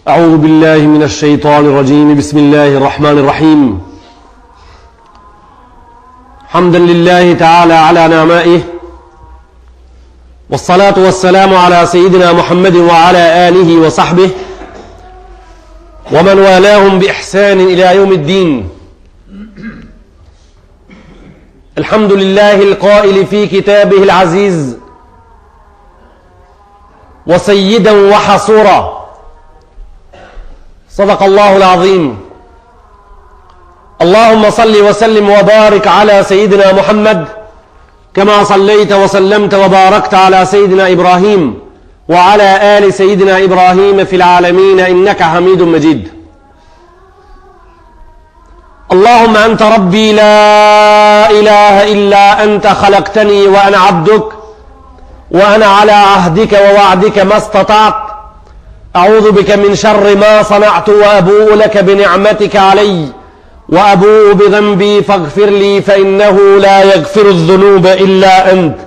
أعوذ بالله من الشيطان الرجيم بسم الله الرحمن الرحيم حمدا لله تعالى على نعمائه والصلاة والسلام على سيدنا محمد وعلى آله وصحبه ومن والاهم بإحسان إلى يوم الدين. الحمد لله القائل في كتابه العزيز وسيدا وحصورا صدق الله العظيم. اللهم صل وسلم وبارك على سيدنا محمد كما صليت وسلمت وباركت على سيدنا إبراهيم وعلى آل سيدنا إبراهيم في العالمين إنك حميد مجيد. اللهم أنت ربي لا إله إلا أنت خلقتني وأنا عبدك وأنا على عهدك ووعدك ما استطعت أعوذ بك من شر ما صنعت وأبوء لك بنعمتك علي وأبوء بذنبي فاغفر لي فإنه لا يغفر الذنوب إلا أنت.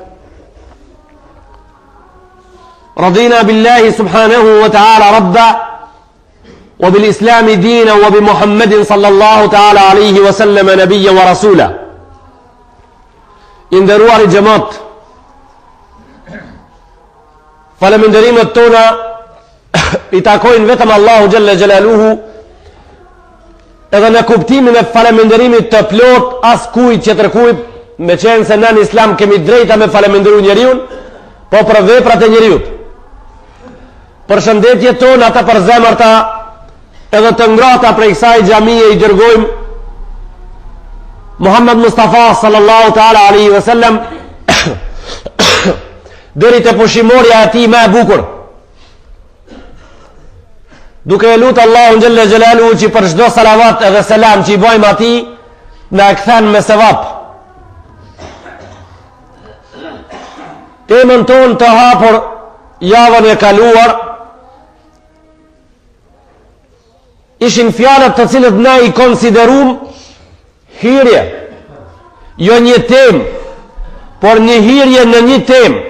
رضينا بالله سبحانه وتعالى ربا وبالإسلام دينا وبمحمد صلى الله تعالى عليه وسلم نبيا ورسولا. Inderuar I xhamat, falemenderimet tona I takojnë vetëm Allahu Gjelle Gjelaluhu, edhe në kuptimin e falemenderimit të plot as kujt që tërkujt, me qenë se në islam kemi drejta me falemenderu njeriun, po për veprat e njeriut. Për shëndetje tonë ata për zemërta edhe të ngrata prej kësaj xhamie I dërgojmë Muhammed Mustafa sallallahu ta'ala alaihi wa sallam deri te pushimorja e tij më e bukur, duke e lutë Allahun Gjelle Gjelaluhu që për çdo salavat edhe selam që I bojmë atij na e kthen me sevap. Temën tonë të hapur javën e kaluar ishin fjalët të cilët na I konsiderum hyrje, jo një temë, por një hyrje në një temë.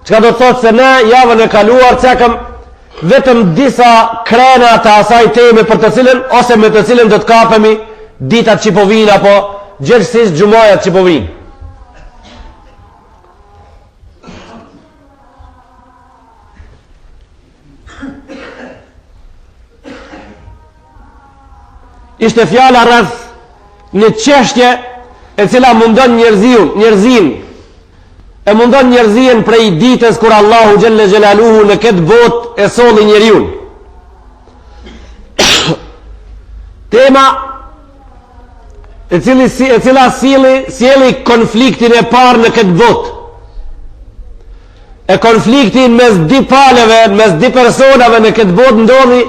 Çka do të thotë se na javën e kaluar cekëm vetëm disa krena të asaj teme për të cilën ose me të cilën do të kapemi ditat që po vinë apo gjithsesi xumajat që po vinë. Ishte fjala rreth një çështje e cila mundon njerëzin e mundon njerëzien prej ditës kur Allahu Gjelle Gjelaluhu në këtë botë e solli njeriun. Tema e cila sjeli konfliktin e parë në këtë botë, e konfliktin mes di palëve, mes di personave në këtë botë ndodhi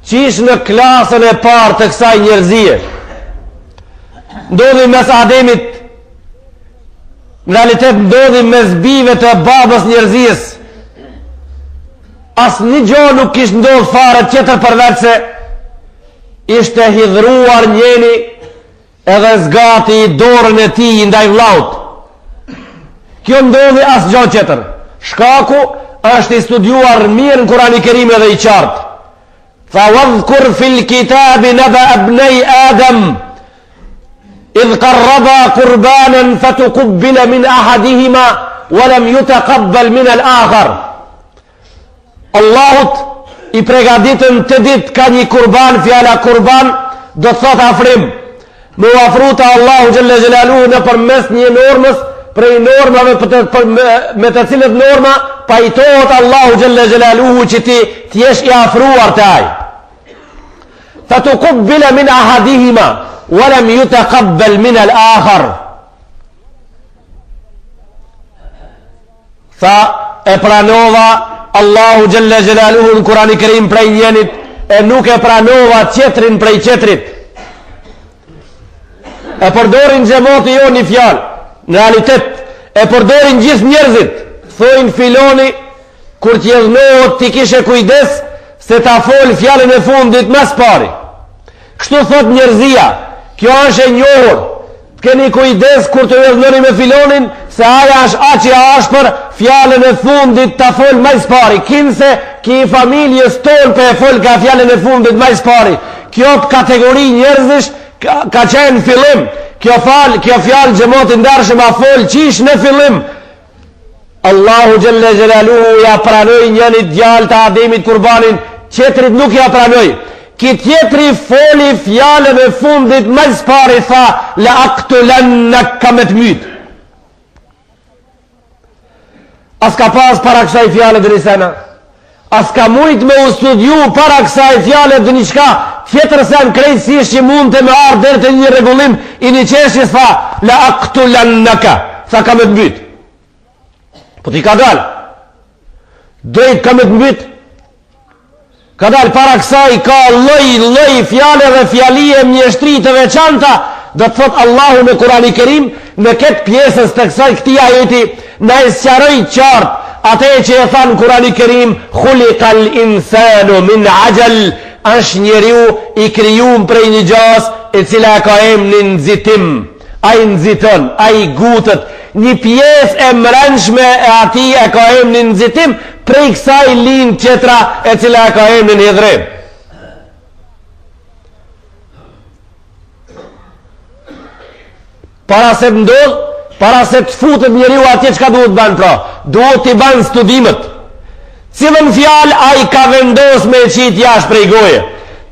qish në klasën e parë të kësaj njerëzie. Ndodhi mes Ademit, në realitet ndodhi mes bive të babës njerëzis. As një gjo nuk kishtë ndodhë fare tjetër përveç se ishte hidhruar njeni edhe zgati dorën e tij ndaj vllaut. Kjo ndodhi as gjo tjetër. Shkaku është I studiuar mirë në Kurani Kerim edhe I qartë. Fa wadhkur fil kitabi naba ibnai Adam إذ قربا قربانا فتقبل من أحدهما ولم يتقبل من الآخر. Allahut I pregaditën të ditë ka një kurban, fjala kurban do të thot afrim, me u afruta Allahu Gjelle Gjelaluhu në përmes një normës prej normave me të cilët norma pajtohet Allahu Gjelle Gjelaluhu që ti t'jesh I afruar të aj. فَتُقُبِّلَ مِنْ أَحَدِهِمَا وَلَمْ يُتَقَبَّلْ مِنَ الْآخَرِ. Tha e pranova Allahu Gjelle Gjelaluhu në Kurani Kerim prej njenit e nuk e pranova tjetrin prej tjetrit. E përdorin xhamati jo një fjalë, në realitet e përdorin gjithë njerëzit. Thojnë filoni kur t'jedhnohet ti kishe kujdes se ta fol fjalën e fundit mas pari. Kështu thot njerëzia. Kjo është e njohur. Keni kujdes kur të vëllëni me filonin, se aja është aqi ashpër, fjallën e fundit të fol më spari. Kinse ki familjes tonë për e fol ka fjallën e fundit më spari. Kjo kategori njerëzish ka qenë fillim. Kjo fjallë gjëmotin dërshëm a fol qish në fillim. Allahu Gjelle Gjelaluhu ja pranoj njënit djallë të Ademit kurbanin, qetrit nuk ja pranoj. Ki tjetri foli fjallën e fundit më spari, tha la aktulen në kamet myt. As ka pas para kësaj fjallët dhe një sena, as ka mujt me u studiu para kësaj fjallët dhe një shka tjetër sen krejtësisht që mund të me ardhë dhe të një regullim i një qeshjes, tha la aktulen në ka, tha kamet myt. Po ti ka dalë drejt kamet myt. Ka dalë para kësaj ka loj fjale dhe fjalie mjeshtri të veçanta, dhe të thot Allahu në Kurani Kerim, në këtë pjesës të kësaj këti ajeti, në e sjaroj qartë atë që e thanë Kurani Kerim, khuliqal insanu min ajal, është njeriu i kryum prej një gjas e cila ka emnin nxitim. A i nxiton, a i gutët, një pjesë e mrenshme e ati e ka emnin nxitim, prej kësaj linë qetra e cila e ka emnin hidrim. Para se ndodh, para se të futët njeriu atje çka duhet banë pra? Duhet t'i banë studimet. Cilën fjalë a i ka vendos me qit jashtë prej goje?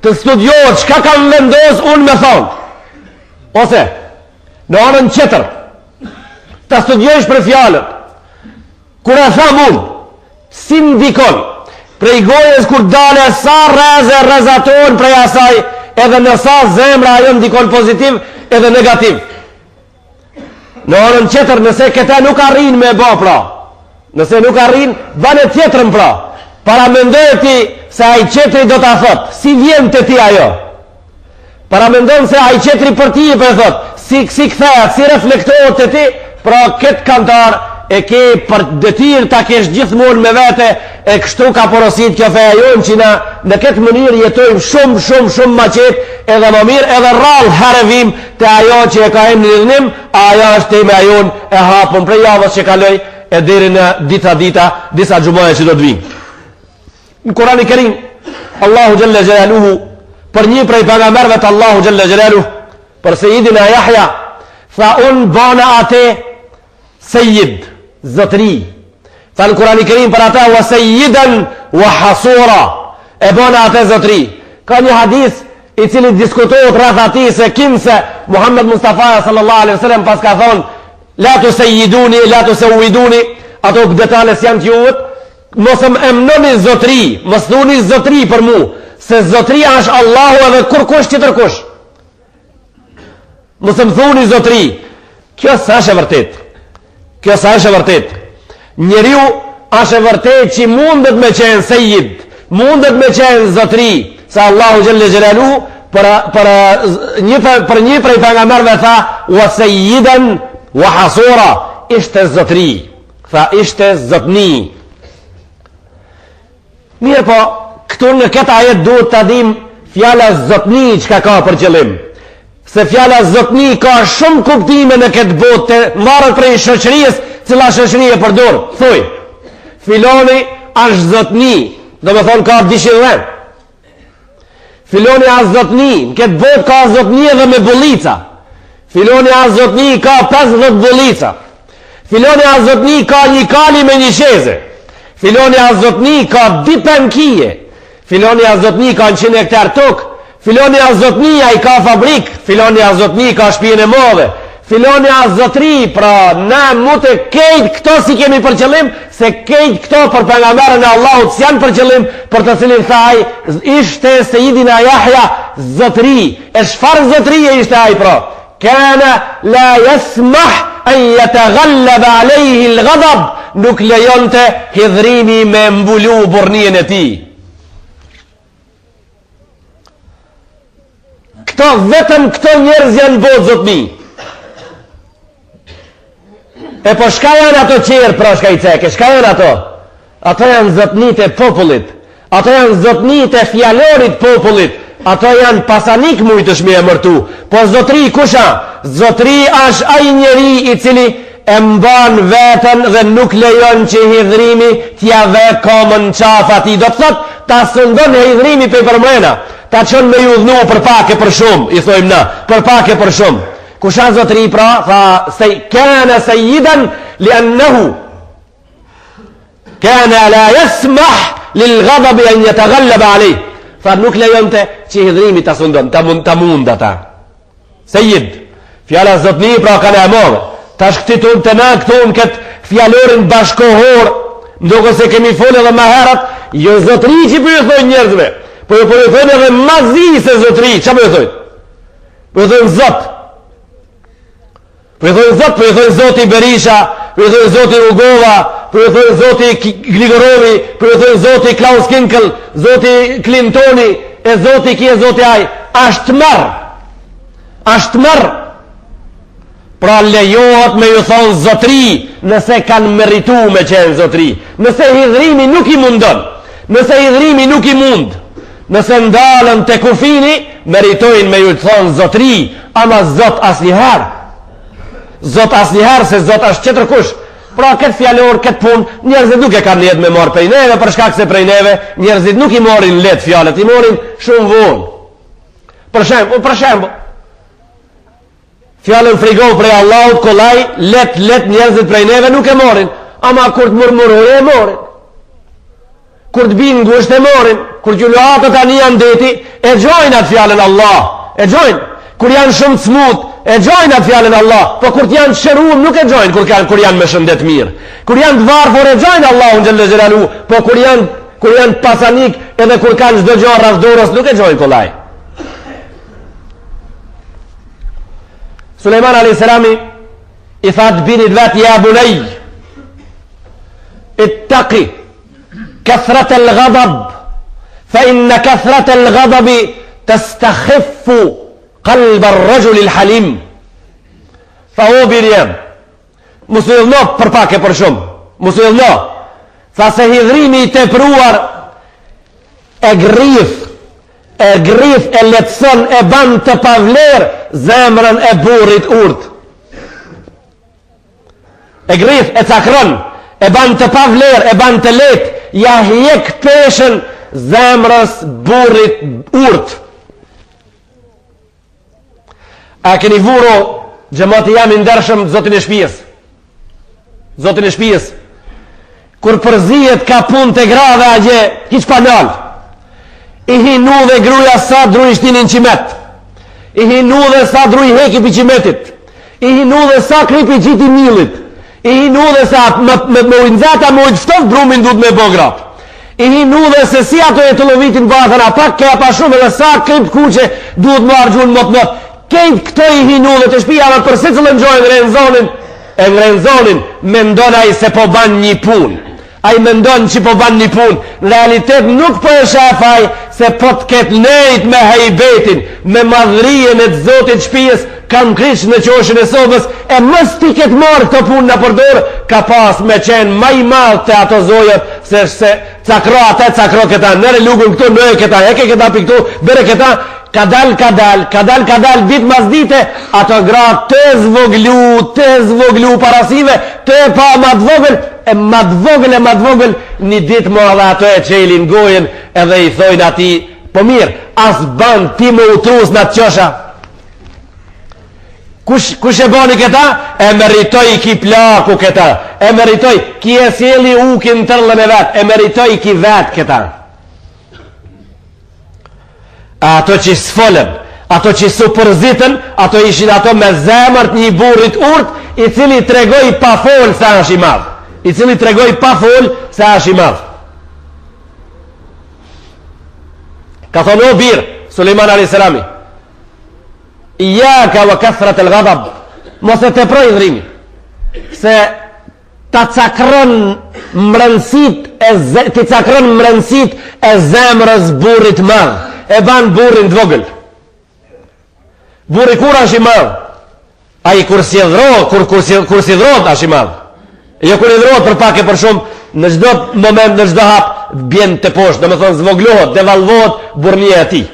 Të studiohet, çka kam vendos unë me thonë? Ose, në anën qetër, të studiojsh për fjalët. Kur e tham unë, si ndikon prej gojës kur dale sa rezaton prej asaj, edhe në sa zemra ajo ndikon pozitiv edhe negativ. Në anën qetër, nëse këta nuk arrin me ba pra, nëse nuk arrin bane tjetërën pra, para mendoj ti se ai qetri do t'a thot si vjen të ti ajo, para mendoj se ai qetri për ti për thot si kthehet, si reflektohet të ti. Pra këtë kantar e ke për detyrë ta kesh gjithmonë me vete, e kështu ka porosit kjo feja jonë që në këtë mënyrë jetojmë shumë ma qetë edhe më mirë edhe rrallë herevim të ajo që e ka em një dhënim, ajo është teme a jonë e hapën prej javës që kaloj e deri në disa gjumaje që do të vinë. Në Kurani Kerim, Allahu Gjelle Gjelaluhu, për një prej pejgamberëve të Allahu Gjelle Gjelaluhu, për Sejidina Jahja, tha unë bana ate sejid, zotri. Tha në Kurani Kerim për ata wa sejiden wa hasura, e bana ate zotri. Ka një hadith i cili diskutohet rreth ati se kimse Muhammed Mustafa sallallahu alaihi wasallam pas ka thonë la tu sejiduni, la tu sejiduni, ato detales janë t'juhet, mos më emnoni zotri, mos thuni zotri për mu, se zotria është Allahu edhe kur kush tjetër kush. Mos më thuni zotri. Kjo s'është e vërtet. Kjo s'është e vërtet. Njeriu është e vërtet që mundet me qenë sejid, mundet me qenë zotri, sa Allahu Gjelle Gjelaluhu për një prej pejgamberëve tha wa sejiden wa hasura, ishte zotri, tha ishte zotni. Mirë po, këtu në këtë ajet duhet të dim fjala zotni çka ka për qëllim. Se fjala zotni ka shumë kuptime në këtë botë, marrët prej shoqërisë, cila shoqëri e përdor. Thuj, filoni është zotni, do me thonë ka dishirën. Filoni është zotni, në këtë botë ka zotni edhe me bullica. Filoni është zotni ka 50 bullica. Filoni është zotni ka një kali me një sheze. Filoni është zotni ka 2 penkije. Filoni është zotni ka 100 hektar tokë. Filoni a zotnia i ka fabrik, filoni a zotni ka shpijën e modhe, filoni a zotri, pra na mu të kejt këto si kemi për qëllim, se kejt këto për pejgamberën e Allahut si janë për qëllim, për të cilin thaj, ishte Sejidina Jahja zotri. E shfar zotri e ishte aj pra? Kana la yasmah an yataghallaba alayhi al-ghadab, nuk lejonte hidhrimi me mbulu burrnien e tij. Vetëm këto njerëz janë botë zotni. E po shka janë ato qerë pra shka i ceke? Shka janë ato? Ato janë zotnit e popullit. Ato janë zotnit e fjalorit popullit. Ato janë pasanik mujtë shmi e mërtu. Po zotri kusha? Zotri është ai njeri I cili e mban vetën dhe nuk lejon që hidhrimi t'ja ve komën qaf ati. Do të thot, ta sëndon hidhrimi për përmrena, ta qënë me ju dhnu për pak e për shumë, I thojmë na, për pak e për shumë. Kusha Zotri pra, tha, kana sejiden li annehu, kana la jesmah lil ghadabi an jetagallaba alej. Tha, nuk lejon të që hidhrimi ta sëndon, ta mund ata. Sejid, fjala Zotni pra ka në emove. Ta shkëtitun të na këtun këtë fjallorin bashkohor, ndoko se kemi folë edhe ma herat, jo Zotri që për ju thoi njerëzve, për ju thoi edhe mazi se Zotri, që për ju thoi? Për ju thoi Zot. Për ju thoi Zot, për ju thoi Zoti Berisha, për ju thoi Zoti Rugova, për ju thoi Zoti Gligorovi, për ju thoi Zoti Klaus Kinkel, Zoti Clintoni, e Zoti kje, Zoti aj, ashtë marë, pra lejohet me ju thonë Zotri nëse kanë meritu me qenë Zotri, nëse hidhrimi nuk I mundon, nëse hidhrimi nuk I mund, nëse ndalën të kufini meritojnë me ju thonë Zotri, ama Zot asnjëherë se Zot është qëtër kush. Pra këtë fjallor, këtë pun njerëzit nuk e kanë jetë me marë prej neve, për shkak se prej neve njerëzit nuk I morin let fjallet, I morin shumë vonë. Për shembull fjallën frigoh prej Allahut kolaj, let njerëzit prej neve nuk e morin, ama kur të murmuroj e morin, kur të binë ngusht e morin, kur gjulluatët ani janë deti e gjojnë atë fjallën Allah, e gjojnë, kur janë shumë të smut e gjojnë atë fjallën Allah, po kur të janë shërum nuk e gjojnë kur janë me shëndet mirë, kur janë të varfër e gjojnë Allahun xhelle xhelalu, po kur janë pasanik edhe kur kanë çdo gjë rreth dorës nuk e gjojnë kolaj. Sulejman a.s. I thatë binit vetë, ja bunej, ittaqi kathrat al-ghadab, fa inna kathrat al-ghadabi tastakhiffu qalba ar-rajul al-halim. Fa o birjem, musu idhno për pak e për shumë, musu idhno, tha se hidhrimi I tepruar e grif, e letëson, e ban të pavler zemrën e burrit urt. E grif, e cakron, e ban të pavler, e ban të let, ja hjek peshen zemrës burrit urt. A keni vuro, gjemati jam I ndershëm zotin e shpijes, kur përzijet ka pun të grave a gje, hiq pa nalë, I hinu dhe gruja sa druj shtinin qimet, I hinu dhe sa druj heki për qimetit, I hinu dhe sa kripi qiti milit, I hinu dhe sa me ujnëzata me ujtëftof brumin du të me bogra, I hinu dhe se si ato e të lovitin batën, a pak ka pa shumë dhe sa krip kuqe du të marrë gjunë mot, kejt këto I hinu dhe të shpia dhe përse që lëngjojnë renzonin, me ndonaj se po ban një pun. A I mendon që po ban një pun, në realitet nuk po e shafaj se po të ketë nejt me hajbetin, me madhërije me të zotit shpijes, kam krish në qoshin e sobës, e mës ti ketë marrë këto pun në përdorë, ka pas me qenë maj madhë të ato zojët, se cakro ata, cakro këta, nëre lugun këtu, nëre këta, eke këta për këtu, bere këta, ka dal, dit mas dite, ato gra të zvoglu parasive, të pa madhë vogël, e madhë vogël, një dit më edhe ato e qelin gojen, edhe I thojnë ati, po mirë, as ban ti më utrus në të qosha. Kush e bani këta? E meritoj ki plaku këta, e meritoj ki e sjeli ukin tërlën e vetë, e meritoj ki vetë këta. Ato që s'folën, ato që su përzitën, ato ishin ato me zemërt një burrit urt, I cili tregoj pa fol se është I madh. I cili tregoj pa fol se është I madh. Ka thonë o birë, Sulejman a.s. Iyaka wa kathrat al-ghadab, mos e teproj hidhrimin, se ta cakron mrënësit e zemrës burrit madh, e ban burrin të vogël. Burri kur është I madh? Ai kur si dhrohet, kur si dhrohet është I madh. Jo kur I dhrohet për pak e për shumë, në çdo moment, në çdo hap bjen te poshtë, domethënë zvoglohet, devalvohet burrnia e tij.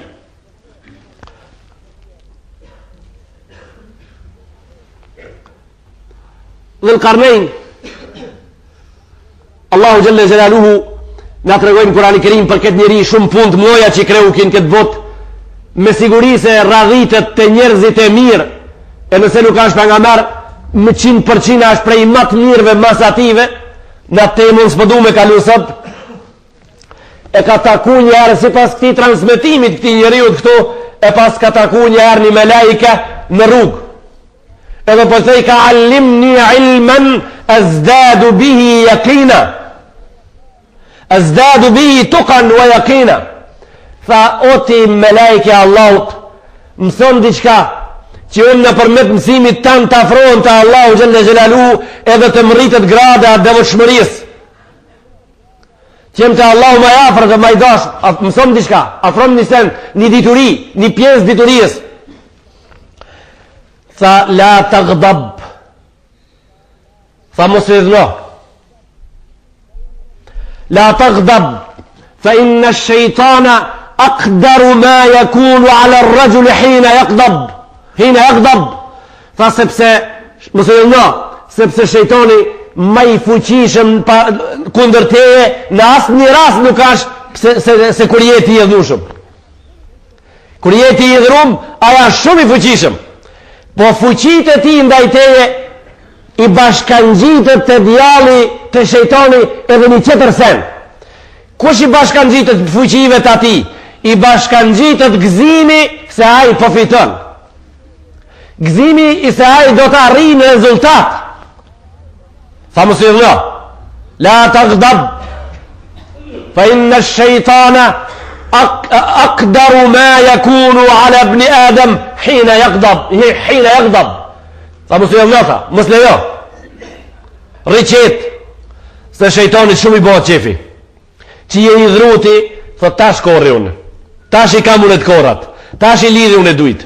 Dhul Qarnayn, Allahu Jalla Jalaluhu na tregojnë në Kur'anin e Kerim për këtë njeri shumë punë të mëdha që kreu kin këtë botë, me siguri se radhitet të njerëzit e mirë, e nëse nuk është pejgamber, me 100% është prej më të mirëve masative, në temën s'po me kalu sot, e ka taku një herë si pas këti transmitimit këti njeriut këtu, e pas ka taku një herë një melaike në rrugë. Edhe po thej ka allimni ilmen azdadu bihi yaqina. Azdadu bihi tuqan wa yaqina. Tha, o ti melaike Allahut, mëson diçka që unë në përmet mësimit tanë të afrohen të Allahu Gjelle Gjelalu edhe të mëritet grada devotshmërisë. Qem të Allahu më afër dhe më i dash, mëson diçka, afron një sen, një dituri, një pjesë diturisë. Tha, la të gdab. Tha, mos rridhno. La të gdab. Fa inna shejtana aqdaru ma yakunu ala rrajuli hina yaqdab. Hina yaqdab. Tha, sepse, mos rridhno, sepse shejtani më i fuqishëm kundër teje në asë një rast nuk është se kur jeti i dhushëm. Kur jeti i dhrum, aja shumë i fuqishëm. Po fuqit e ti ndaj teje i bashkangjitët të djali të shejtoni edhe një qëtër sen. Kush i bashkangjitët fuqive të ati? I bashkangjitët gëzimi se aj po fiton. Gëzimi i se aj do të arrijë në rezultat. Tha mësë idhno, la të gdab, fa inna shëjtana akdaru ma yakunu ala ibni Adam hina yaqdab. Tha mësë idhno, tha, mësë lejo. Rëqet, se shëjtonit shumë i bëhet qefi. Që je i dhruti, thë tash korri unë, tash i kam unë të korat, tash i lidhi unë e dujt.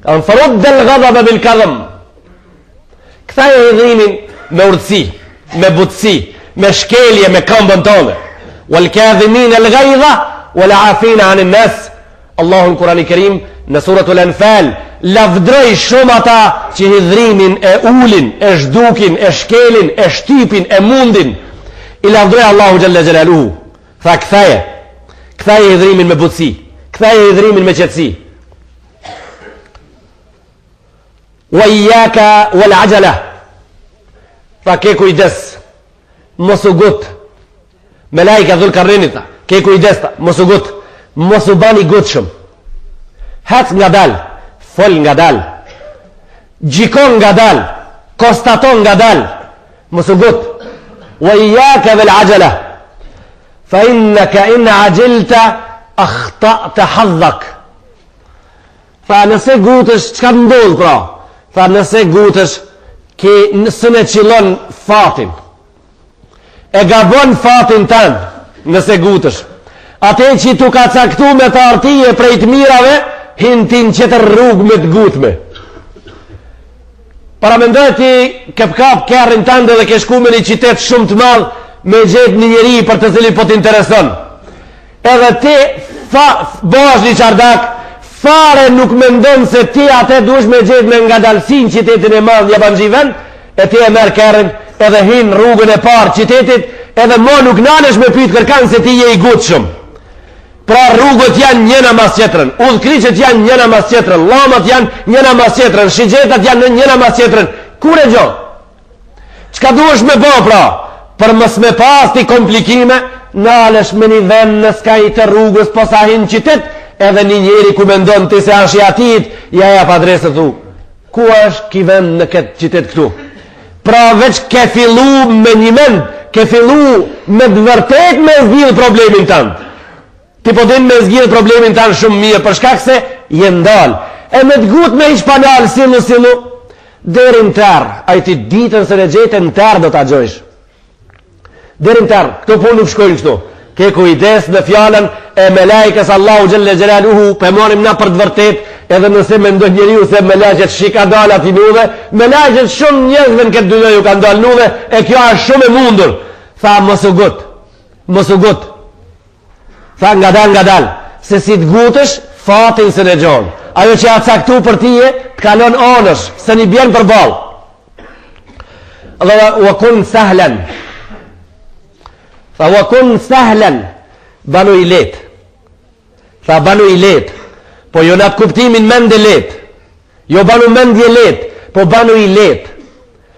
Kanë farud del gadab bil kadhëm. Këta e hidhimin me urtësi, me butësi, me shkelje, me këmbën tonë. Wal kadhimin al ghaidha wal afina anin nas. Allahu në Kur'an i Kerim në suratul Anfal lavdroi shumë ata që hidhrimin e ulin, e zhdukin, e shkelin, e shtypin, e mundin. I lavdroi Allahu Jalla Jalaluhu. Tha ktheje hidhrimin me butësi, ktheje hidhrimin me qetësi. Wa iyaka wal ajala. Tha, ke kujdes, mos u gut. Melaika Dhul Qarnayn tha, ke kujdes, mos u gut, mos u bani gutshëm. Hac nga dal, fol nga dal, gjikon nga dal, konstaton nga dal, mos u gut. Wa iyaka wal ajala. Fa innaka in ajilta akhta'ta hadhak. Tha, nëse gutësh, çka të ndodh pra? Tha, nëse gutësh, nëse ne qilon fatin, e gabon fatin tanë nëse gutësh, ate që tu ka caktu me të artije prej të mirave, hintin qëtër rrugë me të gutme. Para mendoj ti këpkap kërrin tënde dhe ke shku me një qitet shumë të madh me gjetë një njeri për të cili po t'intereson. Edhe ti bosh një qardak, fare nuk me ndonë se ti atë dush me gjithë me nga dalsin qitetin e madhë jabanjiven, e ti e merë kërën edhe hinë rrugën e parë qitetit, edhe mo nuk nanesh me pytë kërkan se ti je i gutë shumë. Pra rrugët janë njëna mas qetërën, udhkriqet janë njëna mas qetërën, lamët janë njëna mas qetërën, shigjetat janë njëna mas qetërën. Kur e gjo? Qka duesh me bo pra? Për mës me pas ti komplikime, nalesh me një vend në skaj të rrugës posa hinë qitet, edhe një njeri ku me ndonë të se ashtë i atit, ja jap adresë thu. Ku është ki vend në këtë qitet këtu? Pra veç ke fillu me një mend, ke fillu me dëvërtet me zgjidh problemin tanë. Ti po din me zgjidh problemin tanë shumë mirë, për shkak se je ndalë. E me të gut me ish panal, silu, derin tërë, a i ti ditën së regjetën tërë do të agjojsh. Derin tërë, këto punë nuk shkojnë kështu. Ke kujdes në fjallën e melajkës Allahu Gjelle Gjelaluhu, për morim na për të vërtet, edhe nëse me ndonjë njeriu se melajket shika dalat i nuve, melajket shumë njëzve në këtë dynjë ju ka ndalë nuve, e kjo është shumë e mundur. Tha, mos u gut. Tha, nga dal, se si të gutësh, fatin se në gjonë. Ajo që a caktu për tije, të kalon onësh, se një bjenë për balë. Wa kun sahlan. Tha wa kun sahlan, banu i let. Tha banu i let. Po jo në atë kuptimin mende let. Jo banu mendje let, po banu i let.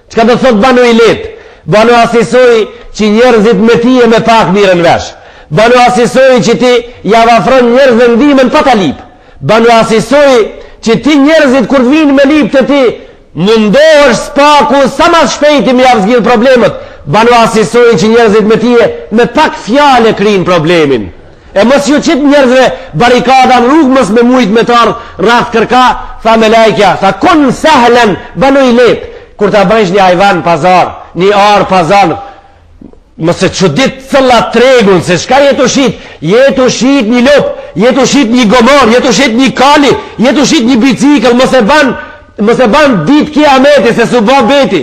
Çka do thot banu i let? Banu asisoj që njerëzit me ti e me pak mirën vesh. Banu asisoj që ti javafron njerëzve ndimen pa ta lip. Banu asisoj që ti njerëzit kur vinë me lip të ti mundohesh spaku sa mas shpejti me javzgjil problemet. Banu asisoj që njerëzit me ti e me pak fjale krinë problemin. E mos ju qitë njerëzve barikada në rrugë, mos me mujt me tarë rrath kërka. Tha me lajkja, tha kun sahlen, banu i let. Kur ta bëjsh një ajvan pazar, një arë pazar, mëse që ditë cëllat tregun, se shka jetu shit një lop, jetu shit një gomor, jetu shit një kali, jetu shit një bicikl, mëse ban dit kiameti, se su ba beti.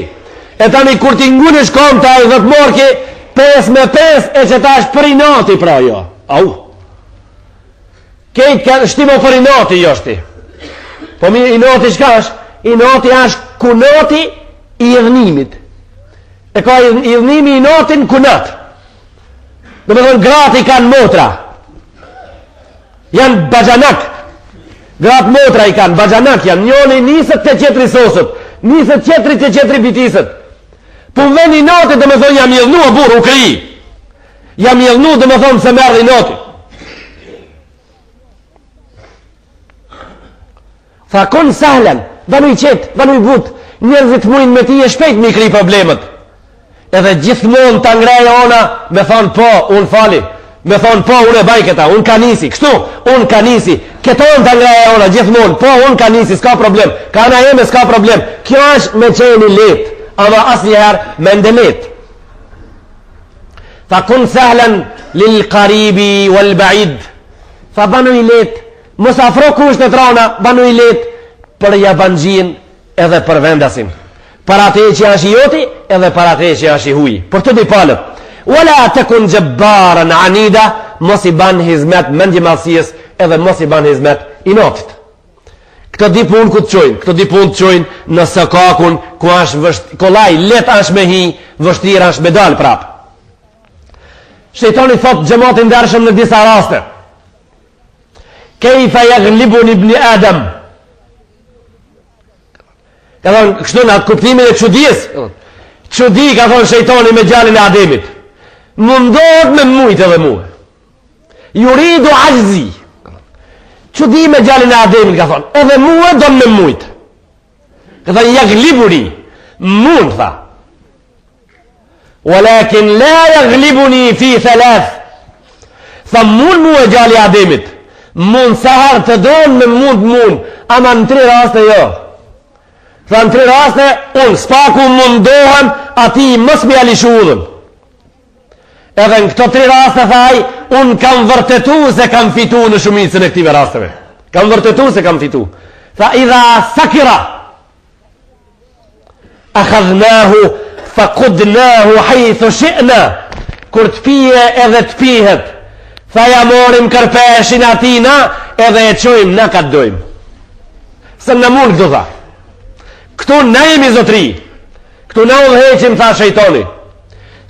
E tani kur ti ngunë shkom ta i dhët morki, 5 me 5, e që ta është për i nati pra jo. Au. Kejt ka shtimo për i nati jo shti. Po mi i nati shka është? I nati është kunati i idhnimit. E ka idhnimi i natin kunat. Dhe me thonë grati kanë motra. Janë bajanak. Gratë motra i kanë, bajanak janë. Njoni nisët të qetri sosët. Nisët qetri të qetri bitisët. Po ven i natit dhe me thonë jam idhnu a burë u kri. Jam idhnu dhe me thonë se merë i natit. Tha kon sahlen, banu i qetë, banu i but, njerëzit mujnë me ti e shpejt me i kri problemet. Edhe gjithmonë të ngreja ona, me thonë po, unë fali, me thonë po, unë e baj këta, unë ka nisi, kështu, unë ka nisi, këton të ngreja ona, gjithmonë, po, unë ka nisi, s'ka problem, ka na jeme, s'ka problem, kjo është me qeni let, ama asë njëherë me ndelet. Tha kun sahlen, lil karibi wal baid, tha banu i let, mos afro kushtet rana, banu i let për jabanxhin edhe për vendasin. Për atë që është i joti edhe për atë që është i huj. Për të di palët. Wala takun jabbaran anida, mos i ban hizmet mendje madhësisë edhe mos i ban hizmet i notit. Këto di punë ku të çojnë, këto di punë të çojnë në sokakun ku është kollaj, let është me hi, vështirë është me dal prap. Shejtani thot xhamatin ndershëm në disa raste. Kejfa jaglibun ibn Adam. Ka thonë, kështu në atë kuptimin e qudis. Qudi, ka thonë shejtoni me gjallin e Ademit. Mundohet me mujt edhe mu. Juridu ajzi. Qudi me gjallin e Ademit, ka thonë. Edhe mu e do me mujt. Ka thonë, jaglibuni. Mund, tha. Walakin la jaglibuni fi thalath. Tha mund mu e gjalli e Ademit. Mund sahar të donë me mund, ama në 3 raste jo. Tha në 3 raste, unë spaku mundohem ati mës me alishu udhën. Edhe në këto 3 raste thaj, unë kam vërtetu se kam fitu në shumicën e këtive rasteve. Kam vërtetu se kam fitu. Tha idha sakira, akhadhnahu, fakudnahu hajthu shi'na, kur të pije edhe të pihet. Tha ja morim kërpeshin atina edhe e qojmë na ka të dojmë. Së në mund këtu tha. Këtu na jemi zotri. Këtu na udheqim, tha shejtoni.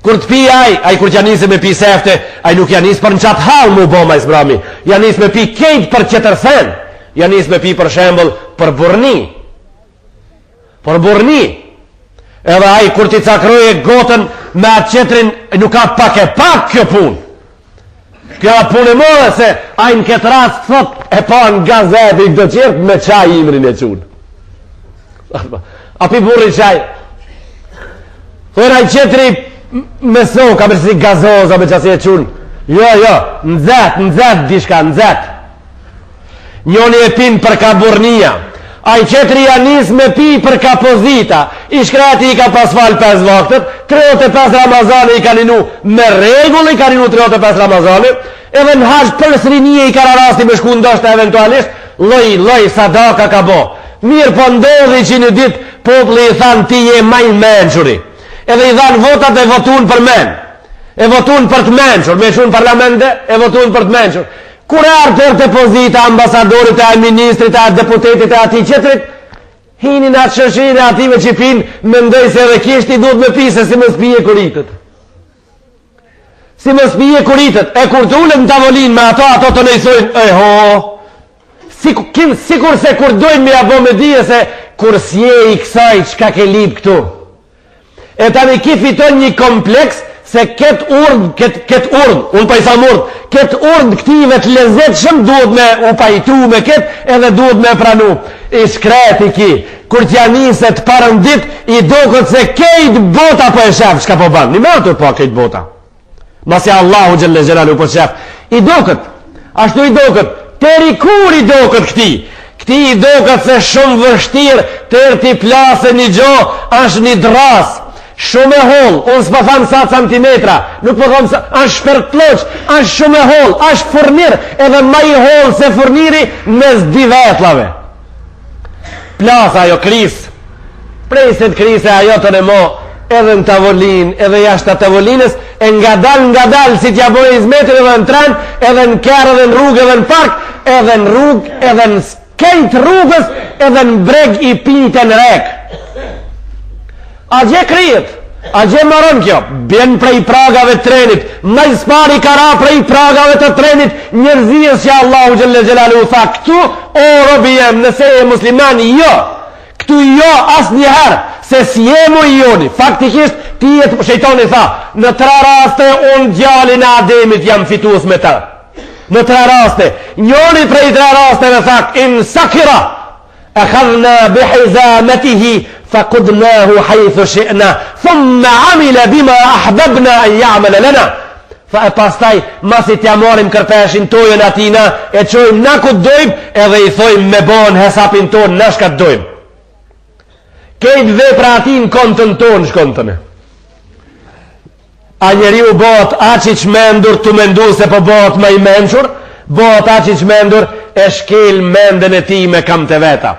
Kur të pi aj kur t'ja nisë me pi sefte, aj nuk ja nisë për në qatë halë mu boma i sbrami. Ja nisë me pi kejt për qëtërsen. Ja nisë me pi për shembol për burni. Për burni. Edhe aj kur t'i cakroje gotën me atë qetrin, nuk ka pak e pak kjo punë. Kjo punë e modhe se ajnë këtë rast thot e pa në gazet i këtë qirtë me qaj imrin e qunë. Api burri qaj. Thojnë ajnë qetri me soka me si gazoza me qasi e qunë. Jo, nëzet, dishka, nëzet. Njoni e pin për ka burnia. Ajnë qetri janis me pi për ka pozita. I shkreti i ka pas falë 5 vaktët, 35 Ramazani i ka ninu me regull, i ka ninu 35 Ramazani, edhe në haqë për srinije i ka rarasti me shku ndoshta eventualisht, loj, sadaka ka bo. Mirë po ndodhi që një dit popli i thanë ti je majnë menquri. Edhe i thanë votat e votun për men. E votun për të menqur, me shunë parlamente, e votun për të menqur. Kur e artër të pozita, ambasadorit, e ministrit, e deputetit, e ati qetrit, Hini në atë shoqërinë e ative që pinë, mendoj se edhe kishti duhet me pise si mos pije kuritët. Si mos pije kuritët. E kur të ulet në tavolinë me ato të nejsojnë, sikur se kur dojnë me abo me dije se kur s'je i kësaj çka ke lip këtu. E tani ki fiton një kompleks se ket urd, unë pa i tham urd, ket urd këtive të lezetshëm duhet me u pajtu me ket edhe duhet me pranu. I shkreti ki, kur t'ja niset parën dit, i dokët se kejt bota po e shef, shka po ban, një me atur po kejt bota. Masi Allahu Gjelle Gjelalu po shef, i dokët, ashtu i dokët, teri kur i dokët këti i dokët se shumë vështirë, tërë ti plase një gjo, është një dras, shumë e hol, unë s'pa thamë sa centimetra, nuk po thamë sa, është shpertloq, është shumë e hol, është furnir, edhe ma i hol se furniri mes di vetlave. Plasa ajo kris, preset krise ajo të në mo, edhe në tavolin, edhe jashtë të tavolinës, e nga dal, si t'ja bojë izmetin edhe në tren, edhe në kërë, edhe në rrugë, edhe në park, edhe në rrugë, edhe në skejt rrugës, edhe në breg i pite në rek. A gje kryet, a gje maron kjo, bjen prej pragave të trenit, maj spari kara prej pragave të trenit, njërzijës që Allahu Gjelle Gjelalu tha, këtu, o robi jem, nëse e muslimani, jo, këtu jo as njëherë, se si jemu i joni, faktikisht, ti e të shejtoni tha, në 3 raste, unë djalin e Ademit jam fitus me ta. Në 3 raste, njoni prej 3 raste në thak, in sakira, e khadhna bihizametihi, fakudnahu hajthu shi'na, thumme amile bima ahbabna e ja'mele lena. Fa e pastaj, masit t'ja morim kërpeshin tojën atina, e qojmë na ku dojmë, edhe i thojmë me bon hesapin tonë, na shka dojmë. Kejt dhe pra ati në kontën tonë shkontëne. A njeri u bot aqi qmendur të mendu se po bot ma i menqur, bot aqi qmendur e shkel mendën e ti me kam të veta.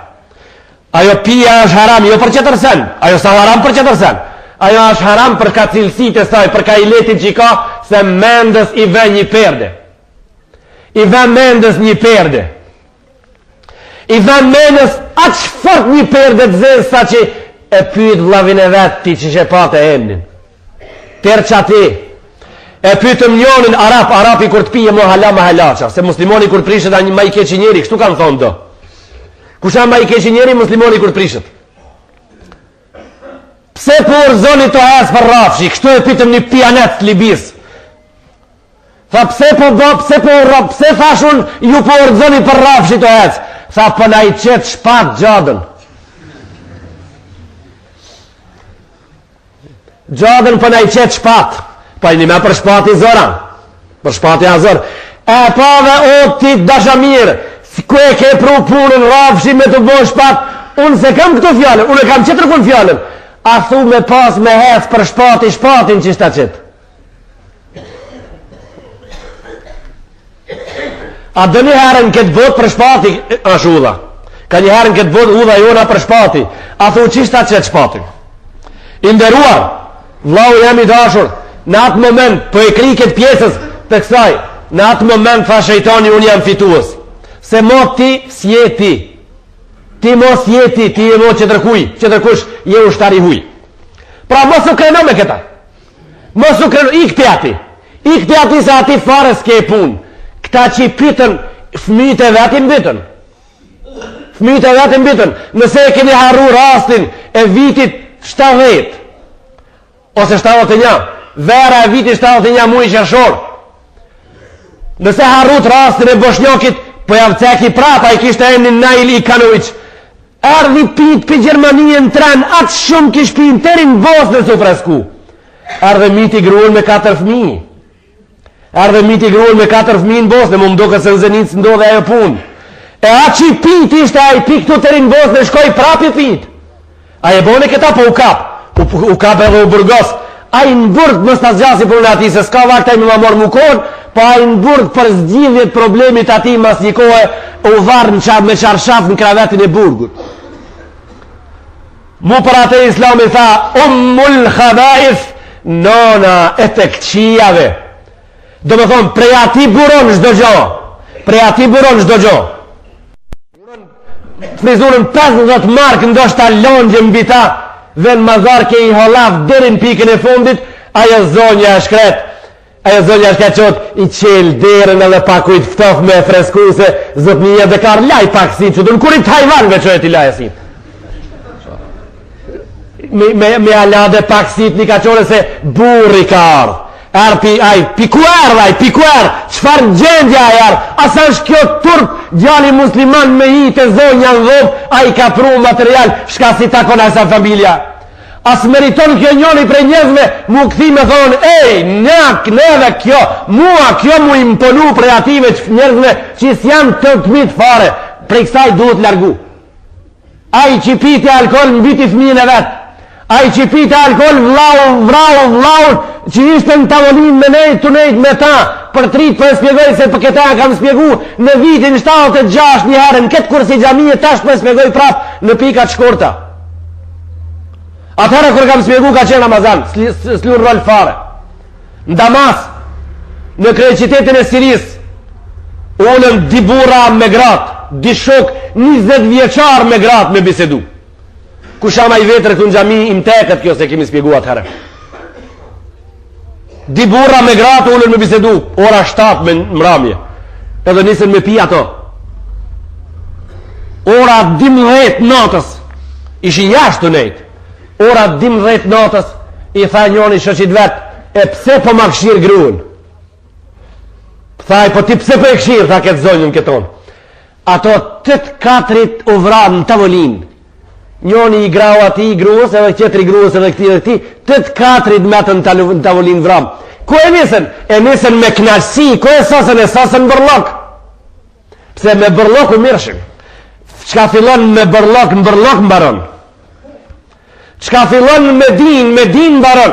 Ajo pia është haram, jo për qëtër sen, ajo sa haram për qëtër sen. Ajo është haram për ka cilësit e saj, për ka i letin që i ka, se mendës i ven një perde. I ven mendës një perde. I ven mendës aq fort një perde të zezë sa që e pyet vlavin e vetë ti që shepat e emnin. Tërë që ati. E pyetëm njonin Arapi kur të pije mo halaqa, se muslimoni kur të prishet a një ma i keqi njeri, kështu kanë thonë do. Kusha ma i keqi njeri, muslimoni kur të prishet. Pse por zoni të hes për rafshi, kështu e pyetëm një pianet të libis. Tha pse thashun ju por zoni për rafshi të hes. Tha përna i qetë shpat gjadën. Gjadën përna i qetë shpat. Pa i një me për shpati zoran. Për shpati azor. E pa dhe o ti dashamir, ku e ke pru punën rafshi me të bo shpat, unë se kam këto fjallën, unë e kam qëtër kun fjallën. A thu me pas me heth për shpatin që shta qëtë. A do një herën këtë bot për shpati është udha. Ka një herën këtë bot udha jona për shpati. A thu qishta qëtë shpatin. Inderuar, vlau jam i dashur, në atë moment, për e kri këtë pjesës të kësaj, në atë moment tha shejtani unë jam fituës. Se mo ti s'je ti. Ti mo s'je ti, ti e mo qëtërkush je ushtari huj. Pra mos u kreno me këta. Mos u kreno, i këti ati se ati fare s'ke punë. Këta që i pytën, fëmijët e vetin bytën. Fëmijët e vetin bytën. Nëse e keni harru rastin e vitit 70, ose 71, vera e vitit 71 muaj qershor. Nëse harrut rastin e Boshnjakit, po javceki prapa i kishte emnin Nail Ikanović. Erdhi pit për Gjermani në tren, atë shumë kish pinë, terin Bosnën su fresku. Erdhe miti gruën me 4 fëmijë. Erdhe miti gruën me 4 fëmijë në Bosnë, më mdo kësë në Zenit së ndodhe ajo punë. E a që i pit ishte, a i pik të terin Bosnë, shkoj prapi pit. A e bone këta po u kap edhe u burgos. A i në burg më stas gjasi për në ati, se s'ka vakta i më më morë mukon, po a i në burg për zgjidhjet problemit ati mas një kohë u varë me qarshaf në kravetin e burgut. Mu për atë islami tha, ummul khabaif, nona e të këqijave. Do me thonë, prej ati buron shdo gjo. Prej ati buron shdo gjo. frizurën 50 mark ndoshta longjë mbi ta dhe në mazar ke I holaf deri në pikën e fundit, ajo zonja është kret. Ajo zonja është qot I qel derën edhe pak ujt ftof me freskuse, zot një edhe kar laj pak si që dënë kur I Tajvan veqohet I laj si. Me alade pak si një ka qore se burri ka ardh. Pikuar, qfar gjendja e ardh. Asa është kjo turp, gjali musliman me I të zonja në dhom, a I ka pru material, shka si takon asa familja. As meriton kjo njoni prej njëzve mu këthi me thonë, ej, njak, neve kjo, mua kjo mu imponu prej ative njëzve që s'jam të mitë fare, prej kësaj duhet largu. A I që piti alkohol në biti fëmijën e vetë, a I që piti alkohol vlau, që ishte në tavolin me nejtë të nejtë me ta, për trit për spjegoj se për këta kam spjegu në vitin 76 një herë, në këtë kursi gjamije tash për spjegoj prap në pikat shkurta. Atëherë kur kam spjegu ka qenë Ramazan, s'lur rol fare. Në Damas, në krejt qytetin e Siris, ullën di burra me gratë, di shok 20 vjeqar me gratë me bisedu. Kushama I vetre të në gjami im teket kjo se kemi spjegu atëherë. Di burra me gratë ullën me bisedu, ora 7 me mramje, edhe nisën me pi ato. Ora 12 natës, ishi jashtë të nejtë. Ora 12 natës I tha njoni shoqit vet, e pse po ma këshir gruën? Thaj, po ti pse po e këshir, tha këtë zonjën këton. Ato 8-4 u vranë në tavolin. Njoni I grau ati I gruës, edhe qetri gruës edhe këti, 8-4 metën në tavolin vramë. Ku e nisën? E nisën me knaqësi, ku e sasën? E sasën bërlok. Pse me bërlok u mirëshim. Qka fillon me bërlok, në bërlok mbaron. Qka fillon me din mbaron.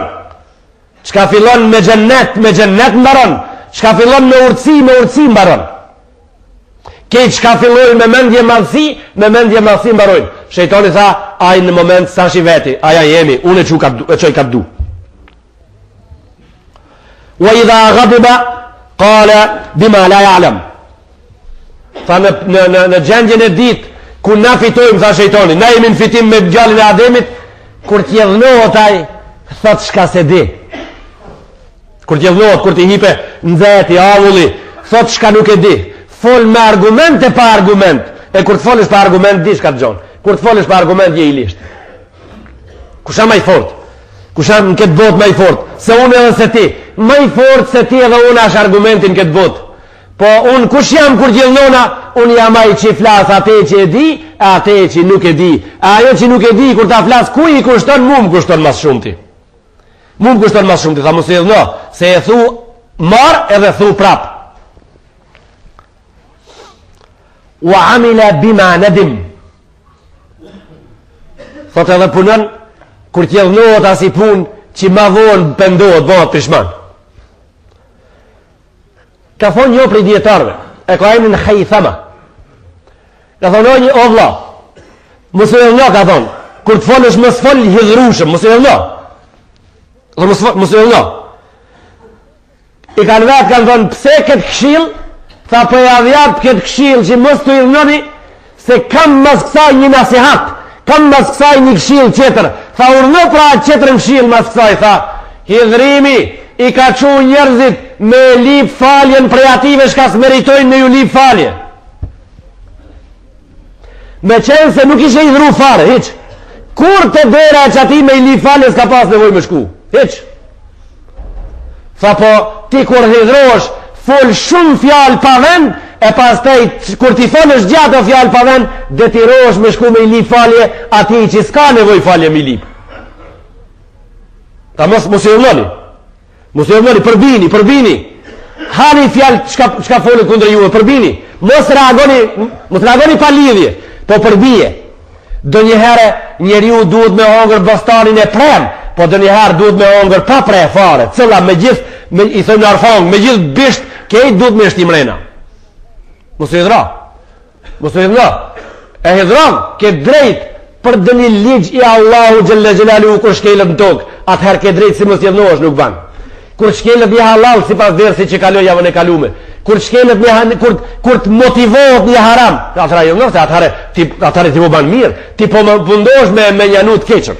Qka fillon me gjennet mbaron. Qka fillon me urtësi mbaron. Kejt qka fillon me mendje madhësi mbarojnë. Shejtoni tha, aj në moment sa shi veti, aja jemi, unë e qoj kapdu. Wa idha ghadiba qala bima la ya'lam. Tha në gjendjen e dit ku na fitojmë, tha shejtoni, na jemi në fitim me gjallin e Ademit, kur t'jedhnohet aj, thot shka se di. Kur t'jedhnohet, kur t'i hipe nxehti, avulli, thot shka nuk e di. Fol me argument e pa argument. E kur t'folësh pa argument, di shka t'gjon. Kur t'folësh pa argument, je I lisht. Kusha ma I fort? Kusha në këtë bot ma I fort? Se unë edhe se ti. Ma I fort se ti edhe unë ashtë argumentin këtë bot. Po unë kush jam kur gjithnona, unë jam ai që flas atë që e di, atë që nuk e di. Ajo që nuk e di kur ta flas ku I kushton, mu më kushton mas shumti. Mu më kushton mas shumti, tha mos e dhno, se e thu mar edhe thu prap. Wa amila bima nadim. Thot edhe punon kur t'jedhnohet as I pun që ma vonë pëndohet bëhet prishman. Ka thonë një prej djetarve, e ka emrin Haythama. Ka thonë një o vlla, mos e dhno, ka thonë, kur të folësh mos fol hidhrushëm, mos e dhno. Mos e dhno. I kanë vetë kanë thonë, pse këtë këshill, tha po e adhjap këtë këshill që mos të hidhnoni, se kam mas kësaj një nasihat, kam mas kësaj një këshill tjetër. Tha urno pra tjetër këshill mas kësaj, tha, hidhrimi I ka qu njerëzit me lip faljen prej ative shka s'meritojnë me ju lip falje. Me qenë se nuk ishe hidhru fare, hiq. Kur të dera që ati me I lip falje s'ka pas nevoj me shku, hiq. Tha po, ti kur hidhrosh, fol shumë fjallë pa vend, e pas tej, kur ti folësh gjatë o fjallë pa vend, detirosh me shku me I lip falje, ati që s'ka nevoj falje me lip. Ta mos I dhëlloni. Mos e vëni, përbini. Hani fjalë çka folën kundër juve, përbini. Mos reagoni pa lidhje, po përbije. Donjëherë njeriu duhet me hongër bastanin e prem, po donjëherë duhet me hongër pa pre fare. Cilla me gjithë I thonë arfang, me gjithë bisht, kejt duhet me shtim rena. Mos e dhra. E hidhron ke drejt për dëni ligj I Allahu xhalla xhelalu kur shkelët në tokë. Atëherë ke drejt si mos jedhnohesh nuk ban. Kur shkelët I halal si pas versi që kaloj javën e kalume. kur shkelet kur të motivohet një haram, atëra jo ngërte, atëre ti po ban mirë, ti po më pundosh me njanu të keqën.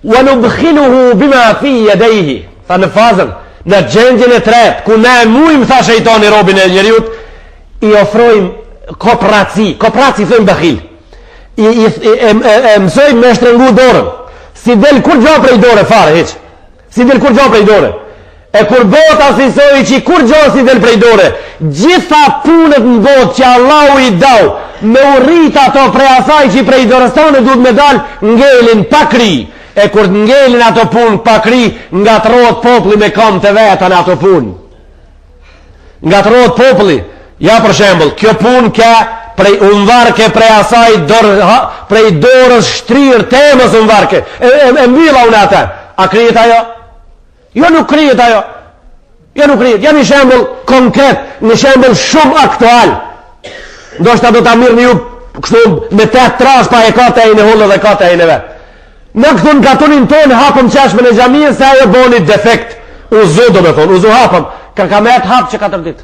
Wa nubkhiluhu bima fi yadayhi, tha në fazën, në gjendjen e tretë, ku ne mujmë, tha shejtani robin e njeriut, i ofrojmë kooperaci thëmë bakhil, e mësojmë me shtrengu dorën, si del kur gjo prej dore fare, heq, si del kur gjo prej dore, e kur bota si soi që kur gjo si del prej dore, gjitha punët në botë që Allahu i dau, me urrit ato prej asaj që prej dorestane duhet me dal, ngelin pa kri, e kur të ngelin ato punë pa kri, nga të rotë popli me kam të vetën ato punë, nga të rotë popli, ja për shembol, kjo punë ka prej unvarke prej asaj prej dorës shtrirë temës unvarke, e mbila unë atë, a krijet ajo? Jo nuk krijet ajo, jo nuk krijet, ja një shembol konkret, një shembol shumë aktual, ndoshta do të mirë një ju kështu me 8 trash pa e ka të e në hullë dhe ka të e në vetë. Në këtu në katunin tonë hapëm qeshme në gjamiën se ajo boni defekt, uzu do me thonë, uzu hapëm, ka me të hapë që 4 ditë.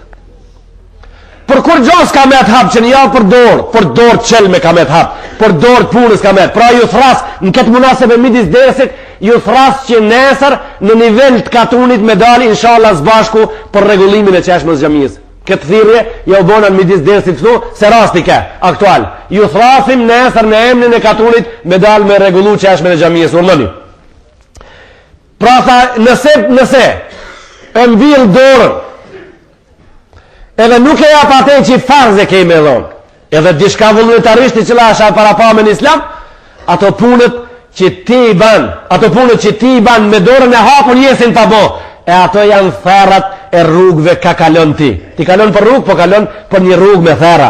Për kur gjos ka me të hapë që një javë për dorë qelë me ka me të hapë, për dorë të punës ka me të, pra ju thrasë, në këtë munase me midis dersit, ju thrasë që nesër në nivel të katunit me dali, inshallah zbashku për regullimin e qeshmës gjamiës. Këtë thirje, ja u bona në midis dersit këtu, se rasti ke, aktual. Ju thrasim nesër në emnin e katunit me dal me regullu qeshmën e gjamiës, urnëni. Pra tha, nëse, e mbil dorën, edhe nuk e jap atë që farze kemi e dhonë, edhe dishka vullnetarisht i qëla asha para pa me në islam, ato punët që ti i ban me dorën e hapun jesin pa bo, e ato janë therrat e rrugëve ka kalon ti kalon për rrugë, po kalon për një rrugë me thera.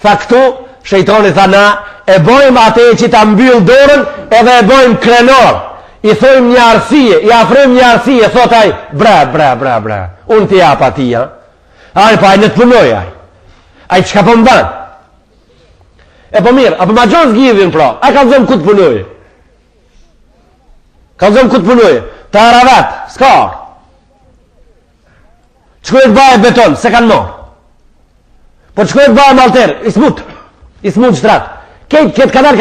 Tha këtu, shejtoni tha na, e bojmë atë që ta mbyll dorën, edhe e bojmë krenor, i thojmë një arsije, i afrojmë një arsije, thot aj, bra, unë ti jap ati, ja? Ajë, pa ajë në të punoj, ajë që ka po mban. E po mirë, apo ma gjonë zgjidhin pra, ajë ka zëmë ku të punoj. Ta aravat, s'ka. Qëkojt baje beton, se kanë morë. Po qëkojt baje malter, i smut shtrat. Këtë kadar,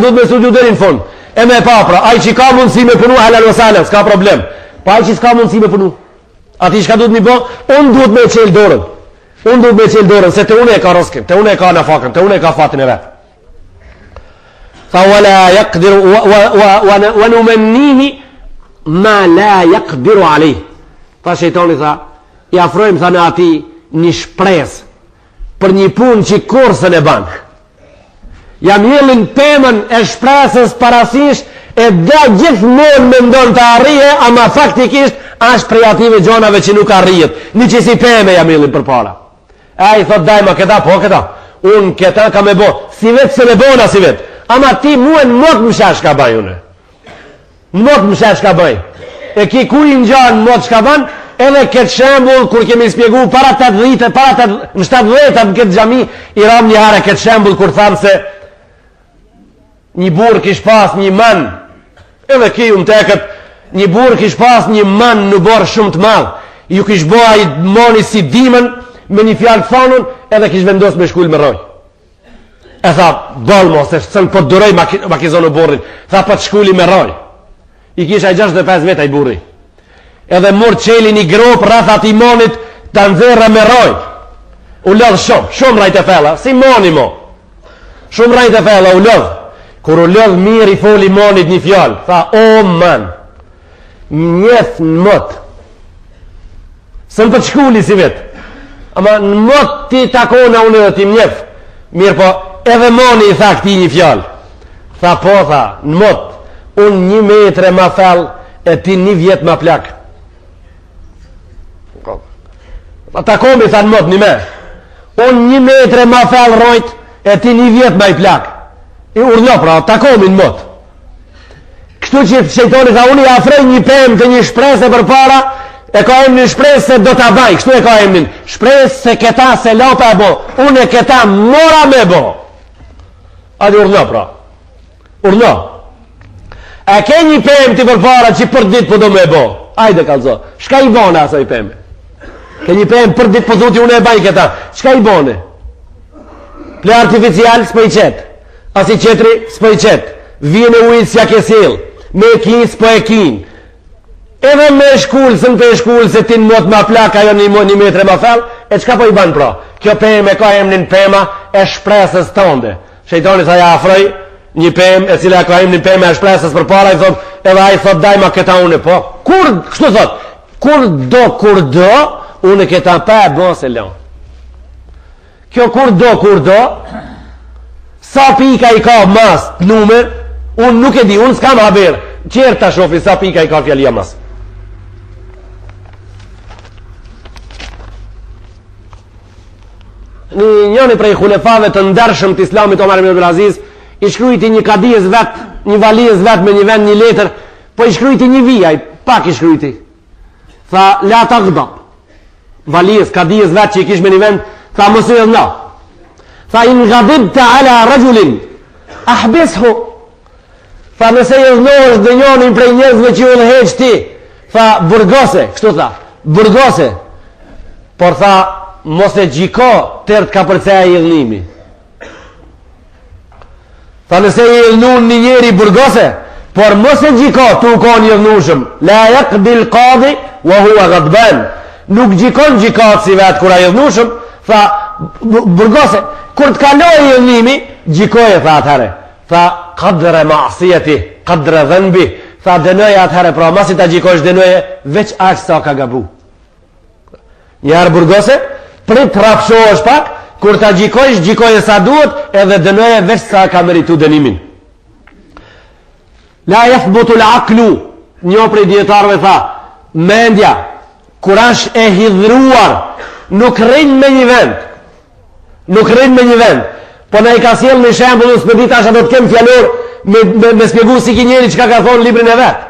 duhet me studiu deri në fund. E me pa pra, ajë që ka mundësi me punu halal wasala, s'ka problem. Pa ajë që s'ka mundësi me punu. Ati shka duhet mi bo, unë duhet me qelë dorën, se të une e ka roskim, të une e ka në fakën, të une e ka fatin e vetë. Tha, wa numennihi ma la yakdiru alej. Tha shejtoni, tha, i afrojmë, tha, në ati një shpres për një pun që kursën e banë. Jam jelin pëmën e shpresës parasish, e da gjithmonë me ndonë të arrije, ama faktikisht ashtë prej ative gjonave që nuk arrijet. Një që si pëme jam jelin për para. A i thot dajma këta, po këta, unë këta ka me bo, si vetë se me bona si vetë, ama ti muen mot më shash ka baj une. Mot më shash ka baj. E ki ku i në gjanë mot shka ban, edhe këtë shembul, kur kemi spjegu para 80, në 70 në këtë gjami, i ram një hare këtë shembul, kur thamë se një burë kish pas një man, edhe ki unë teket, një burë kish pas një man në borë shumë të madhë, ju kish boa i moni si dimën, me një fjallë të thonun, edhe kish vendos me shkull me roj. E tha, dolmo, se sënë po të duroj makizonu burrin, tha po të shkulli me roj. I kisha 65 veta i burri. Edhe murë qeli një gropë rreth ati monit të nëzërë me roj. U lodhë shumë rajt e fella, si moni mo. Shumë rajt e fella, u lodhë. Kur u lodhë mirë i foli monit një fjallë, tha, o man, njeth në mëtë. Sënë për të shkulli si vetë. Ama në mëtë ti takona unë dhe ti mjef. Mirë po, edhe moni i tha këti një fjallë. Tha po, tha, në mëtë, unë 1 metre ma thellë, e ti 1 vjetë ma plakë. Takomi, tha në mëtë, 1 me. Unë 1 metre ma thellë rojtë, e ti 1 vjetë ma i plakë. I urno, pra, takomi në mëtë. Kështu që shejtoni tha, unë i afrej një pemë të një shpresë për para, e ka emnin shpresë se do t'a vaj, kështu e ka emnin. Shpresë se këta se lope e bo, unë e këta mora me bo. Adi urno, pra. Urno. E ke një pemë ti për para që për ditë po do me bo. Ajde, kalzo. Shka i bona asa i pemë? Ke një pemë për ditë po thotë unë e baj këta. Çka i bone? Ple artificial s'po i qet. As i qetri s'po i qet. Vjen e ujit s'ja ke sill. Me kin s'po e kin. Edhe me shkullësën të shkullëse ti në mot ma plak ajo një metre ma fel, e qka po i ban pra? Kjo pemë e ka emnin pema e shpresës tënde. Shejtoni sa ja afroj një pemë e cila ka emnin pema e shpresës për para, i thot, edhe a i thot dajma këta une, po, kur, kështu thot, kur do, une këta pa e bon se lon. Kjo kur do, sa pika i ka mas të numer, unë nuk e di, unë s'kam haber, qërë ta shofi sa pika i ka fjallia mas. Njëni prej khulefave të ndershëm të Islamit Omar ibn Abdul Aziz i shkrujti një kadijës vet, një valijës vet me një vend, një letër, po i shkrujti një vijaj, pak i shkrujti. Tha, la ta gdab. Valijës, kadijës vet që i kish me një vend, tha, mos u edhna. Tha, in gadibta ala rajulin, ahbishu. Tha, nëse i edhnohesh dhe njonin prej njerëzve që u dheheq ti, tha, burgose, kështu tha, burgose. Por tha, mos e gjiko tërt ka përceja i edhnimi. Tha, nëse i edhnun një njeri burgose, por mos e gjiko tu ka një edhnushëm, la yaqbil qadi wa huwa ghadban. Nuk gjikon gjikatë si vetë kura i edhnushëm, tha, burgose, kur të kaloj i edhnimi, gjikoje, tha atëhere. Tha, qadre ma'sijeti, qadre dhenbi, tha, dënoje atëhere, pra masi ta gjikojsh dënoje, veç aqë sa ka gabu. Njarë burgose, prit të rafshohesh pak, kur ta gjikojsh, gjikoje sa duhet, edhe dënoje veç sa ka meritu dënimin. La yathbutu al-aqlu, një prej dietarëve tha, mendja, kur është e hidhruar, nuk rrin me një vend. Nuk rrin me një vend. Po na i ka sjell në shembull, s'po di tash do të kem fjalor me shpjegu si kinjeri çka ka thonë librin e vet.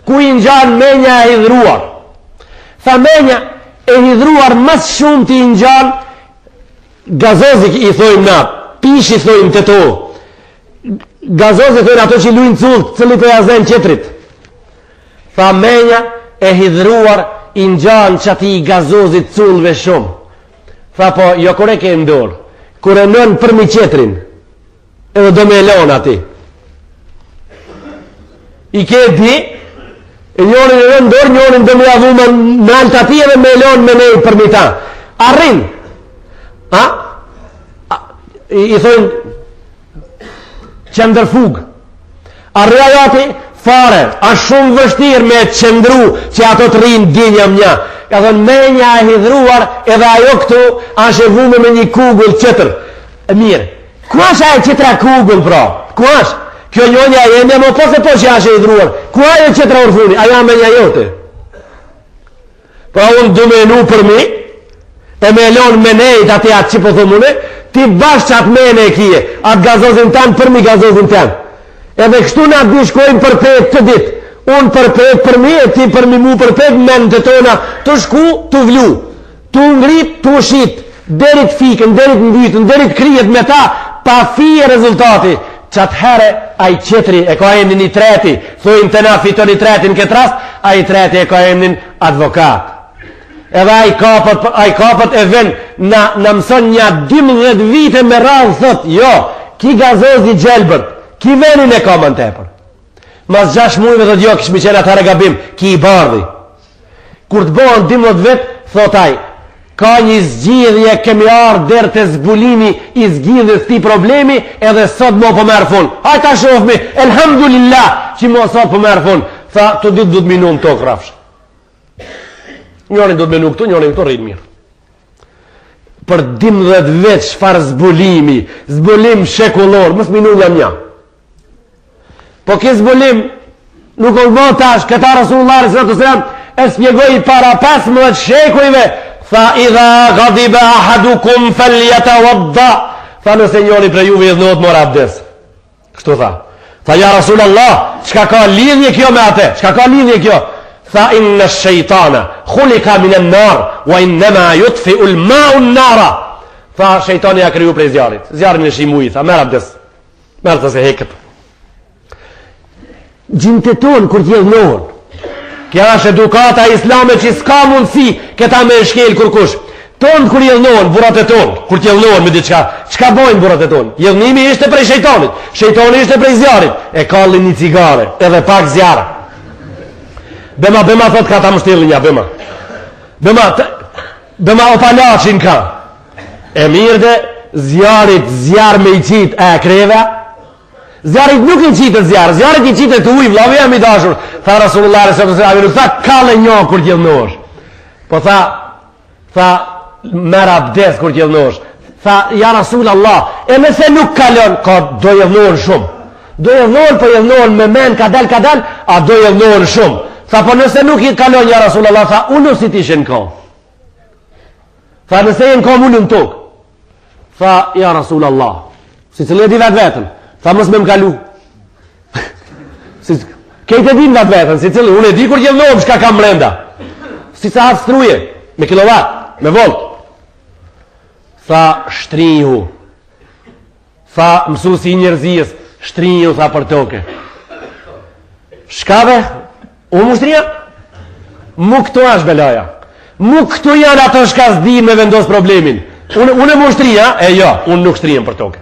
Ku i ngjan menja e hidhruar. Tha menja e hidhruar më shumë ti ngjan gazozi i thojmë na, pish i thojmë te to. Gazozi thojnë ato që luajnë cull, cili po ja zën qetrit. Tha menja e hidhruar i ngjan çati gazozit cullve shumë. Tha po, jo kur e ke në dorë, kur e nën për mi qetrin, edhe do me elon ati. I ke di, e njonin e në dorë, njonin do me avu me altë ati edhe me elon me nejë për mi ta. Arrin, i thojnë, qëndërfug. Arria ati, fare, a shumë vështirë me qëndru që ato të rinë dinja mja. Ka thonë menja e hidhruar edhe ajo këtu ashe vume me një kugull qëtër. E mirë, ku ashe ajo qëtëra kugull pra? Ku ashe? Kjo njonja e jemi, mo po se po që ashe hidhruar. Ku ajo qëtëra urfuni? Aja menja jote. Pra unë du me nu për mi, e me elon me nejt ati atë që po thëmune, ti bashkë që atë mene e kije, atë gazozin tanë për mi gazozin tanë. Edhe kështu na dishkojmë për petë të ditë. Unë për petë për mi, e ti për mi mu për petë, menë të tona, të shku, të vlu, të ngrit, të shit, derit fikën, derit mbytën, derit kryet me ta, pa fije rezultati, që atëhere, a i qetri e ka emnin i treti, thujnë të na fiton i treti në këtë rast, a i treti e ka emnin advokat. Edhe a i kapët e ven, në mëson një 12 vite me radhë, thot, jo, ki gazozi gjelbër, ki venin e ka më në tepër. Mas 6 mujve dhe jo kishmi qenë atëre gabim, ki i bardhi. Kur të bohën 12 vet, thotaj, ka një zgjidhje kemi ardhë dherë të zbulimi i zgjidhjes ti problemi, edhe sot mo po merë fun. Hajta shofmi, elhamdulillah, që mo sot po merë fun. Tha, të ditë du të minu në tokë rafsh. Njërin du të minu këtu, njërin këtu rritë mirë. Për 12 vet shfar zbulimi, zbulim shekullor, mës minu një mja. Po kësë zbulim nuk o më tash, këta Rasullullah s.a.s. e spjegoj para 15 shekujve, tha, idha gadiba ahadukum faljata wadda, tha, nëse njoni për juve i dhnot mora abdes. Kështu tha. Tha, ja Rasulallah, qka ka lidhje kjo me ate? Qka ka lidhje kjo? Tha, inna shëjtana, khulika minen nar, wa innema jutfi ulma un nara. Tha, shëjtani a kriju prej zjarit. Zjarin e shimuji, tha, mer abdes. Mer të se heket. Gjimët e tonë, kur t'jedhnohën, Kja është edukata islame që s'ka mundësi këta me shkel kërkush. Tonë kur jelnohen, burat e tonë, kur t'jelnohen me diçka, çka bojnë burat e tonë? Jelnimi ishte prej shejtanit, shejtani ishte prej zjarit, e kallin një cigare, edhe pak zjarë. Bema thot ka ta mështillin ja, bema o palachin ka. E mirë dhe zjarë me i qit e kreve, zjarit nuk i qitë zjarit i qitë të ujë, vlave jam i dashur, tha Rasulullah s.a.w. nuk tha kalle një kur t'jelnohesh, po tha mera abdes kur t'jelnohesh, tha ja Rasulallah, e nëse nuk kalon, ka do jelnohen shumë, do jelnohen, po jelnohen me men, kadal, a do jelnohen shumë, tha po nëse nuk i kalon ja Rasulallah, tha unë si t'ishen ka, tha nëse jenë ka unë në tokë, tha ja Rasulallah, si të ledi vetë vetën, tha mos me më kalu, kejtë e din vetë vetën, si cëllë, unë e di kur jelnohem shka kam mrenda, si sa hatë struje, me kilovat, me volt, tha shtrihu, tha mësusi i njerëzijës, shtrihu, tha për toke. Shkave, mu shtrija? Mu këto është belaja. Mu këto janë ato shka s'di me vendos problemin. Unë mu shtrija, e jo, unë nuk shtrijem për toke.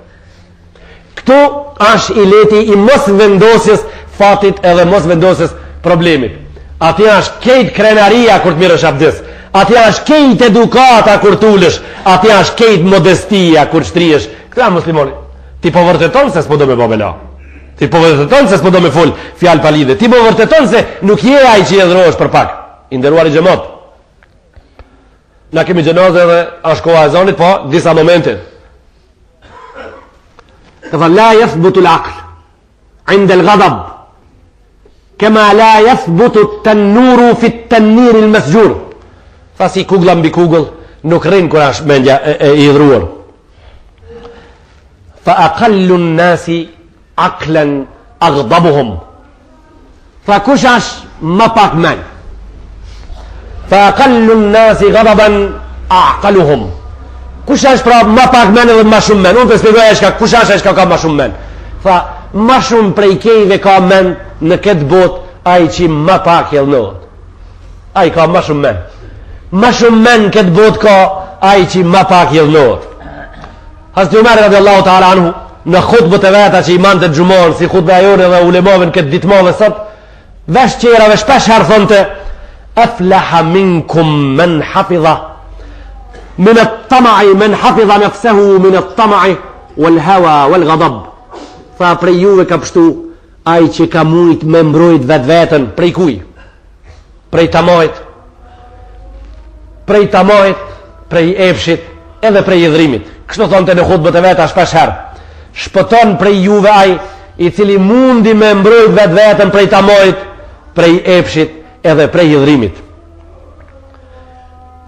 Këto është i leti i mos vendosjes fatit edhe mos vendosjes problemit. Ati është kejt krenaria kur të mirësh abdes. Ati është kejt edukata kur t'ullësh, ati është kejt modestia kur shtrijesh. Këta muslimoni, ti po vërteton se s'po do me babela. Ti po vërteton se s'po do me full fjal palide. Ti po vërteton se nuk je ai që i edhrohesh për pak. I nderuar i xhamat. Na kemi gjenazë edhe është koha e zanit, po disa momente. Ka thënë la yathbutu al-aql 'inda al-ghadab kama la yathbutu at-tannuru fi at-tannir al-masjur. Tha si kugla mbi kugull, nuk rrinë kër është mendja e idhruar. Fa aqallu n-nasi aqlan aghdabuhum. Tha kush është më pak men. Fa aqallu n-nasi ghadaban aqaluhum. Kush është pra më pak men edhe më shumë men. Unë të spjegoj e shka kush është e shka ka më shumë men. Tha më shumë prej kejve ka men në këtë bot ai që më pak jelnohet. Ai ka më shumë men. Ma shumë men këtë bot ka ai që ma pak jelnohet. Hazreti Umar radiallahu ta'ala anhu në khutbët e veta që i mante të gjumon si khutbë e jone dhe ulemove në këtë ditmove sot, vesh qerave shpesh herë thonte aflaha minkum men hafidha min at-tama'i men hafidha nafsehu min at-tama'i wal hawa wal ghadab. Tha prej juve ka pështu ai që ka mujt me mbrojt vetë vetën prej kuj? Prej tamajt, prej epshit, edhe prej idhrimit. Kështu thonë të në khutbët e veta shpesh herë. Shpëton prej juve ai i cili mundi me mbrojt vetë vetën prej tamojt, prej epshit, edhe prej idhrimit.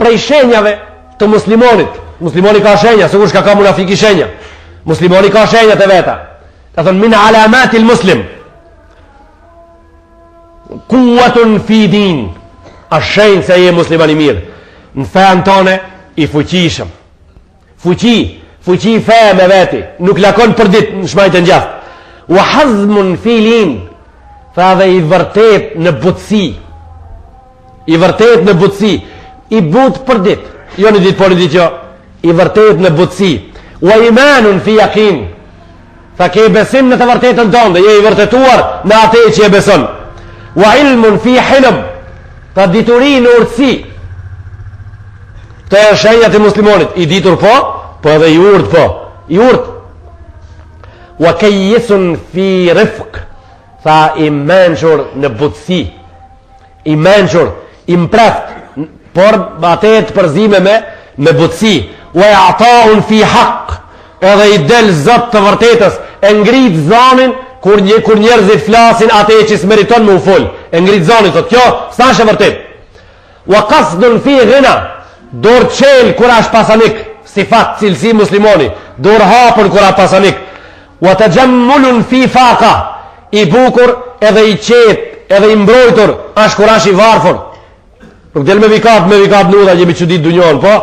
Prej shenjave të muslimonit. Muslimoni ka shenja, sigurisht ka munafiki shenja. Muslimoni ka shenjat e veta. Ka thonë min alamatil muslim kuwatun fi din. A shenjë se je muslimani mirë. Në fejën tone i fuqishëm. Fuqi fe me veti. Nuk lakon për dit në shmajtë në gjaftë. Wa hazmun filin. Tha dhe i vërtet në butësi. I but për dit. Jo në dit, por në dit jo. I vërtet në butësi. Wa imanun fi yakin. Tha ke besim në të vërtetën tonë dhe je i vërtetuar në atë që je beson. Wa ilmun fi hilm. Tha dituri në urtësi. Të e shenjat e muslimonit. I ditur po edhe i urt po. I urt. Wa kejjesun fi rifq. Tha i menqur në butësi. I menqur, i mpreft. Por atet përzime me butësi. Wa i ataun fi haq. Edhe i del zot të vërtetës. E ngrit zanin kur njerëzit flasin atë që s'meriton me u fol. E ngrit zanin, thot kjo s'tash e vërtet. Wa qasdun fi ghina. Dorë qelë kur është pasanik, sifat cilësi muslimoni, dorë hapën kur është pasanik. Wa të gjemmullun fi faka, i bukur edhe i qetë edhe i mbrojtur është kur është i varfur. Nuk del me vikat nuda jemi që ditë dunjon, po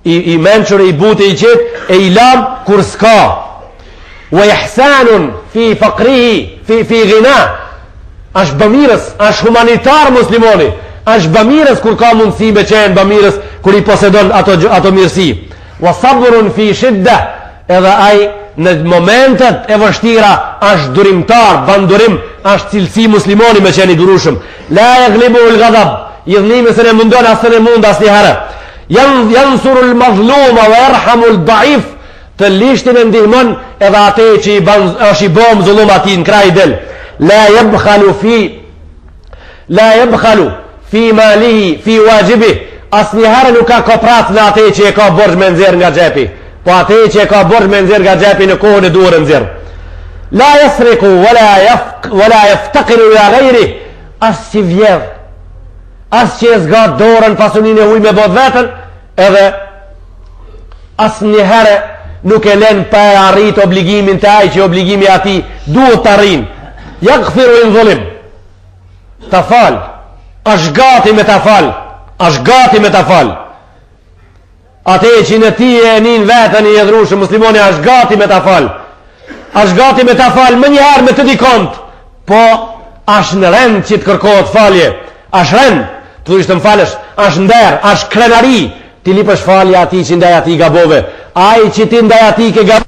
i menqër, i butë, i qetë e i lam kur s'ka. Wa ihsanun fi faqrihi fi ghina, është bëmirës, është humanitar muslimoni, është bëmirës kur ka mundësi me qenë bëmirës kur i posedon ato mirësi. Wa sabrun fi shidda, edhe ai në momentet e vështira është durimtar, bandurim, është cilësi muslimoni me qenë i durushëm. La yaghlibu al-ghadab, idhnimi se ne mundon asë ne mund asnjëherë. Jansuru al-mazluma wa yarhamu al-da'if, të lishtin e ndihmon edhe atë që është i bom zullum atij në kraj del. La yabkhalu fi malihi fi wajibihi, asnjëherë nuk ka koprat në atë që e ka borxh me nxjerr nga xhepi, po atë që e ka borxh me nxjerr nga xhepi në kohën e duhur nxjerr. La yasriqu wala yaftaqiru ila ghayrihi, as si vjedh, as që e zgat dorën pasuninë e huaj me bot vetën, edhe asnjëherë nuk e lën pa arrit obligimin të ai që obligimi i atij duhet të arrijë. Yaghfiru in zulim, ta fal, është gati me ta fal, është gati me ta fal. Atë që në ti e nin vetën i edhrushëm muslimoni është gati me ta fal, është gati me ta fal më njëherë me të dikont, po është në rend që të kërkohet falje, është rend të thush të më falësh, është nder, është krenari ti lipësh falje ati që ndaj ati gabove, ai që ti ndaj ati ke gabove